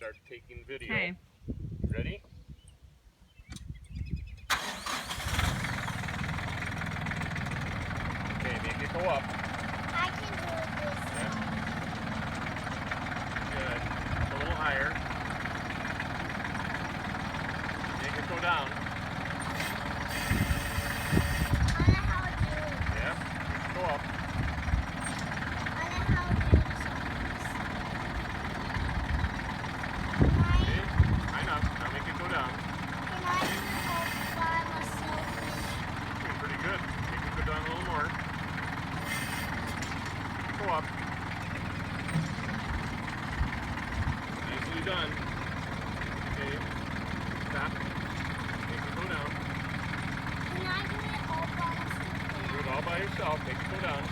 start taking video. Okay. Ready? Okay, make it go up. I can do this. Yeah. Good. A little higher. Make it go down. I know how to do it. Yeah. Make it go up. I know how to do this. Okay. High enough. Now make it go down. Can I do it all by myself? Doing pretty good. Make it go down a little more. Go up. Nicely done. Okay. Stop. Make it go down. Can I do it all by myself? Do it all by yourself. Make it go down.